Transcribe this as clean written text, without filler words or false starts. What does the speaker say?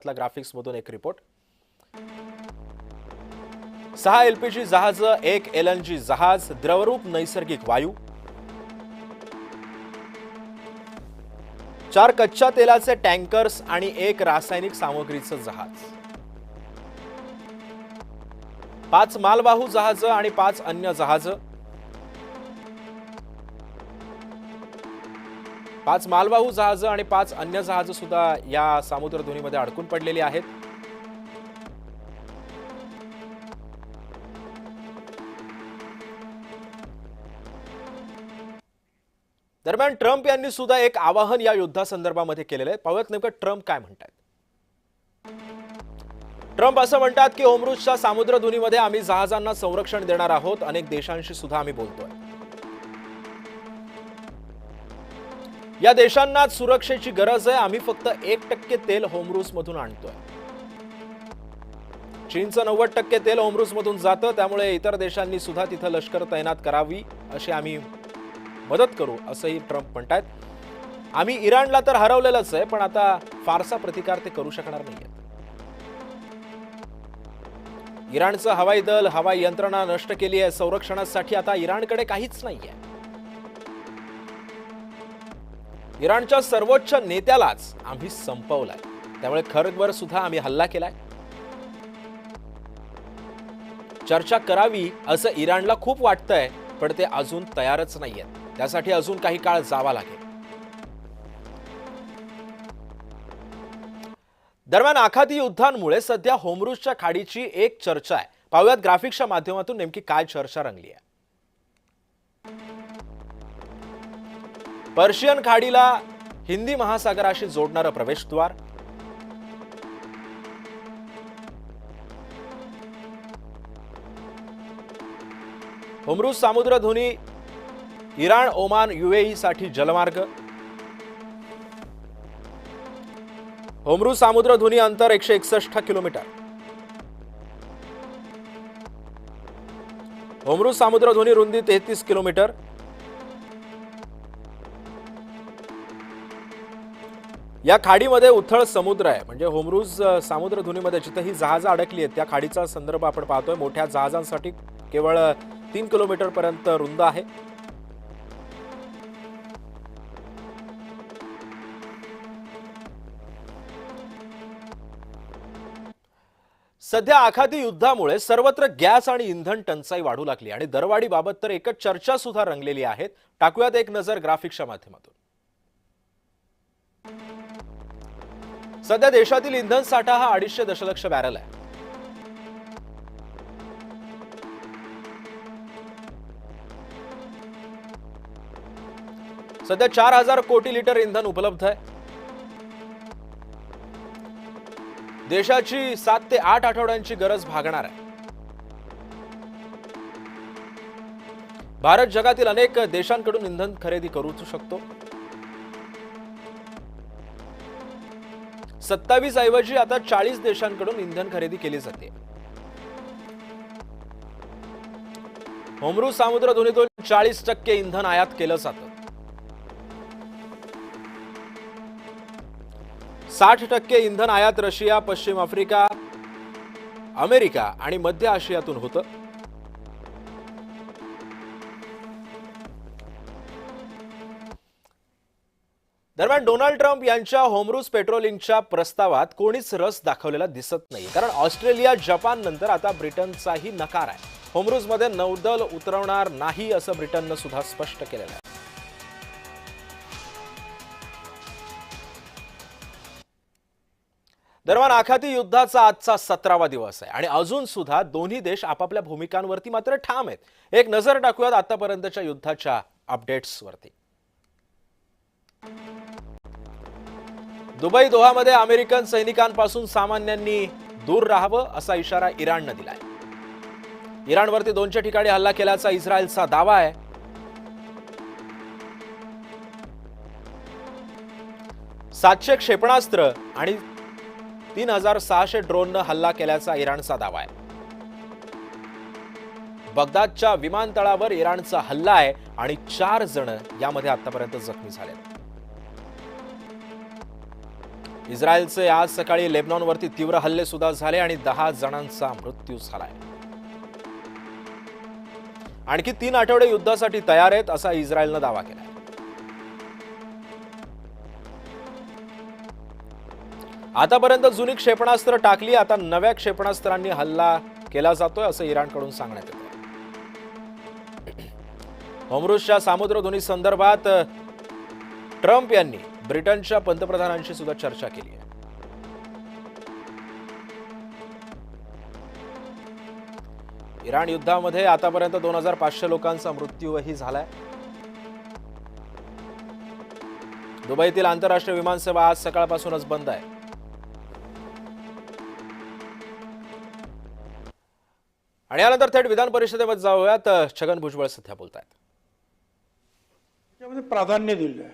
Graphics मधून एक report. 6 LPG जहाज, 1 एलएनजी जहाज, द्रवरूप नैसर्गिक वायू, 4 कच्च्या तेलाचे टँकर्स आणि 1 रासायनिक सामग्रीचं जहाज, 5 मालवाहू जहाज आणि 5 अन्य जहाज, 5 मालवाहू जहाज आणि 5 अन्य जहाज सुद्धा या समुद्रधुनीमध्ये अडकून पडलेली आहेत। दरम्यान ट्रम्प यांनी सुद्धा एक आवाहन या युद्धासंदर्भामध्ये केलेलं आहे। पाहूयात नेमकं ट्रम्प काय म्हणतात। ट्रम्प असं म्हणतात की होर्मुझच्या समुद्रधुनीमध्ये आम्ही जहाजांना संरक्षण देणार आहोत। अनेक देशांशी सुद्धा आम्ही बोलतोय। या देशांना सुरक्षेची गरज आहे। आम्ही फक्त 1% तेल होर्मुझ मधून आणतोय। चीनचं 90% तेल होर्मुझ मधून जातं, त्यामुळे इतर देशांनी सुद्धा तिथं लष्कर तैनात करावी अशी आम्ही मदत करू असंही ट्रम्प म्हणतात। आम्ही इराणला तर हरवलेलंच आहे, पण आता फारसा प्रतिकार ते करू शकणार नाहीये। इराणचं हवाई दल, हवाई यंत्रणा नष्ट केली आहे। संरक्षणासाठी आता इराणकडे काहीच नाहीये। इराणच्या सर्वोच्च नेत्यालाच आम्ही संपवलंय, त्यामुळे खर्गवर सुद्धा आम्ही हल्ला केलाय। चर्चा करावी असं इराणला खूप वाटतंय, पण ते अजून तयारच नाहीयेत। त्यासाठी अजून काही काळ जावा लागेल। दरम्यान आखाती युद्धांमुळे सध्या होर्मुझच्या खाडीची एक चर्चा आहे। पाहूयात ग्राफिक्सच्या माध्यमातून नेमकी काय चर्चा रंगली आहे। पर्शियन खाडीला हिंदी महासागराशी जोडणारं प्रवेशद्वार, होर्मुझ समुद्रधुनी इराण, ओमान, यूएई साठी जलमार्ग, होर्मुझ समुद्रधुनी अंतर 161 किलोमीटर, होर्मुझ समुद्रधुनी रुंदी 33 किलोमीटर, या खाडीमध्ये उथळ समुद्र आहे। म्हणजे होर्मुझ समुद्रधुनीमध्ये जिथेही जहाज अडकली आहेत त्या खाडीचा संदर्भ आपण पाहतोय। मोठ्या जहाजांसाठी केवळ 3 किलोमीटर पर्यंत रुंद आहे। सध्या आखाती युद्धामुळे सर्वत्र गॅस आणि इंधन टंचाई वाढू लागली आणि दरवाढीबाबत तर एकच चर्चा सुद्धा रंगलेली आहे। टाकूयात एक नजर ग्राफिक्सच्या माध्यमातून। सध्या देशातील इंधन साठा हा 250 दशलक्ष बॅरल आहे। सध्या 4000 कोटी लिटर इंधन उपलब्ध आहे। देशाची 7 ते 8 आठवड्यांची गरज भागणार आहे। भारत जगातील अनेक देशांकडून इंधन खरेदी करू शकतो। 27 ऐवजी आता 40 देशांकडून इंधन खरेदी केली जाते। होर्मुझ समुद्रधुनीतून 40% इंधन आयात केलं जातं। 60% इंधन आयात रशिया, पश्चिम आफ्रिका, अमेरिका आणि मध्य आशियातून होतं। दरम्यान डोनाल्ड ट्रम्प यांच्या होर्मुझ पेट्रोलिंगच्या प्रस्तावात कोणीच रस दाखवलेला दिसत नाही, कारण ऑस्ट्रेलिया, जपान नंतर आता ब्रिटनचाही नकार आहे। होर्मुझमध्ये नौदल उतरवणार नाही असं ब्रिटननं सुद्धा स्पष्ट केलेलं आहे। दरम्यान आखाती युद्धाचा आजचा 17वा दिवस आहे आणि अजून सुद्धा दोन्ही देश आपापल्या भूमिकांवरती मात्र ठाम आहेत। एक नजर टाकूयात आतापर्यंतच्या युद्धाच्या अपडेट्सवरती। दुबई, दोहामध्ये अमेरिकन सैनिकांपासून सामान्यांनी दूर राहावं असा इशारा इराणनं दिलाय। इराणवरती 200 ठिकाणी हल्ला केल्याचा इस्रायलचा दावा आहे। सातशे क्षेपणास्त्र आणि 3600 ड्रोननं हल्ला केल्याचा इराणचा दावा आहे। बगदादच्या विमानतळावर इराणचा हल्ला आहे आणि 4 जण यामध्ये आतापर्यंत जखमी झाले। इस्रायलचे आज सकाळी लेबनॉनवरती तीव्र हल्ले सुद्धा झाले आणि 10 जणांचा मृत्यू झालाय. आणखी 3 आठवडे युद्धासाठी तयार आहेत असा इस्रायलनं दावा केला. आतापर्यंत जुनी क्षेपणास्त्र टाकली, आता नव्या क्षेपणास्त्रांनी हल्ला केला जातोय असं इराणकडून सांगण्यात येतं. होर्मुझच्या सामुद्रधुनी संदर्भात ट्रम्प यांनी ब्रिटनच्या पंतप्रधानांशी सुद्धा चर्चा केली आहे. इराण युद्धामध्ये आतापर्यंत 2500 लोकांचा मृत्यूही झालाय. दुबईतील आंतरराष्ट्रीय विमानसेवा आज सकाळपासूनच बंद आहे. आणि यानंतर थेट विधान परिषदेमध्ये जाऊयात. छगन भुजबळ सध्या बोलतायत. त्यामध्ये प्राधान्य दिलं आहे.